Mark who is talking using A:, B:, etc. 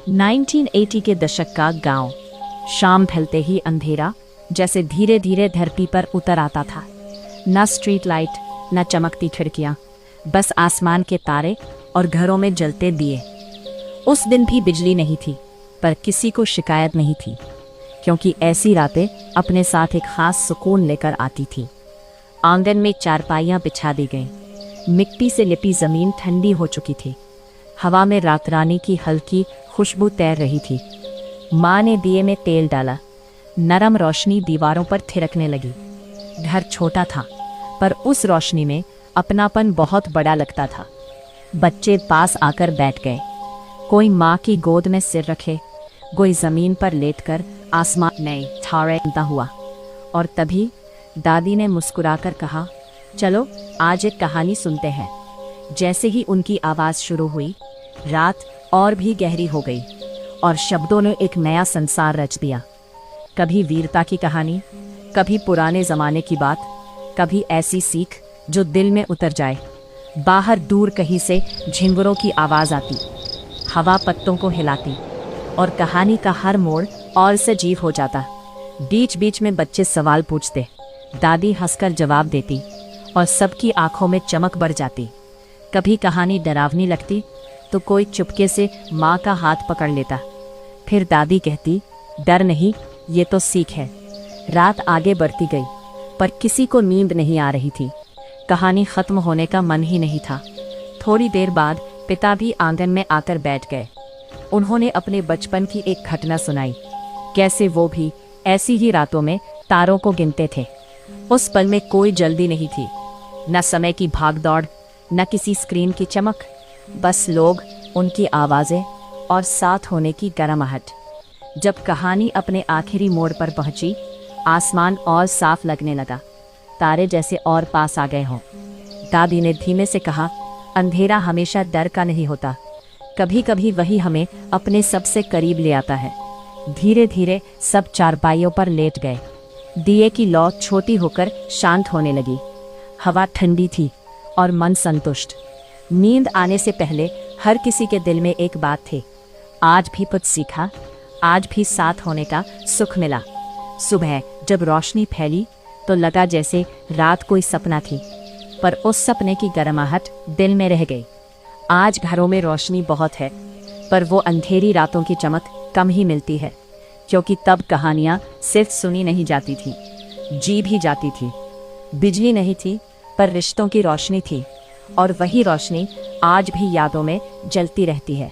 A: 1980 के दशक का गांव। शाम ढलते ही अंधेरा जैसे धीरे धीरे धरती पर उतर आता था। न स्ट्रीट लाइट, न चमकती खिड़कियां, बस आसमान के तारे और घरों में जलते दिए। उस दिन भी बिजली नहीं थी, पर किसी को शिकायत नहीं थी, क्योंकि ऐसी रातें अपने साथ एक खास सुकून लेकर आती थी। आंगन में चारपाइयां बिछा दी गईं। मिट्टी से लिपी जमीन ठंडी हो चुकी थी। हवा में रात रानी की हल्की खुशबू तैर रही थी। माँ ने दिए में तेल डाला। नरम रोशनी दीवारों पर थिरकने लगी। घर छोटा था, पर उस रोशनी में अपनापन बहुत बड़ा लगता था। बच्चे पास आकर बैठ गए। कोई माँ की गोद में सिर रखे, कोई जमीन पर लेटकर आसमान में तारे गिनता हुआ। और तभी दादी ने मुस्कुराकर कहा, चलो आज एक कहानी सुनते हैं। जैसे ही उनकी आवाज़ शुरू हुई, रात और भी गहरी हो गई और शब्दों ने एक नया संसार रच दिया। कभी वीरता की कहानी, कभी पुराने ज़माने की बात, कभी ऐसी सीख जो दिल में उतर जाए। बाहर दूर कहीं से झिंगुरों की आवाज़ आती, हवा पत्तों को हिलाती और कहानी का हर मोड़ और सजीव हो जाता। बीच बीच में बच्चे सवाल पूछते, दादी हंसकर जवाब देती और सबकी आंखों में चमक बढ़ जाती। कभी कहानी डरावनी लगती तो कोई चुपके से माँ का हाथ पकड़ लेता। फिर दादी कहती, डर नहीं, ये तो सीख है। रात आगे बढ़ती गई, पर किसी को नींद नहीं आ रही थी। कहानी खत्म होने का मन ही नहीं था। थोड़ी देर बाद पिता भी आंगन में आकर बैठ गए। उन्होंने अपने बचपन की एक घटना सुनाई, कैसे वो भी ऐसी ही रातों में तारों को गिनते थे। उस पल में कोई जल्दी नहीं थी, न समय की भागदौड़, न किसी स्क्रीन की चमक, बस लोग, उनकी आवाज़ें और साथ होने की गर्माहट। जब कहानी अपने आखिरी मोड़ पर पहुंची, आसमान और साफ लगने लगा, तारे जैसे और पास आ गए हों। दादी ने धीमे से कहा, अंधेरा हमेशा डर का नहीं होता, कभी कभी वही हमें अपने सबसे करीब ले आता है। धीरे धीरे सब चारपाइयों पर लेट गए। दिए की लौ छोटी होकर शांत होने लगी। हवा ठंडी थी और मन संतुष्ट। नींद आने से पहले हर किसी के दिल में एक बात थी, आज भी कुछ सीखा, आज भी साथ होने का सुख मिला। सुबह जब रोशनी फैली तो लगा जैसे रात कोई सपना थी, पर उस सपने की गर्माहट दिल में रह गई। आज घरों में रोशनी बहुत है, पर वो अंधेरी रातों की चमक कम ही मिलती है, क्योंकि तब कहानियाँ सिर्फ सुनी नहीं जाती थी, जी भी जाती थी। बिजली नहीं थी, पर रिश्तों की रोशनी थी, और वही रोशनी आज भी यादों में जलती रहती है।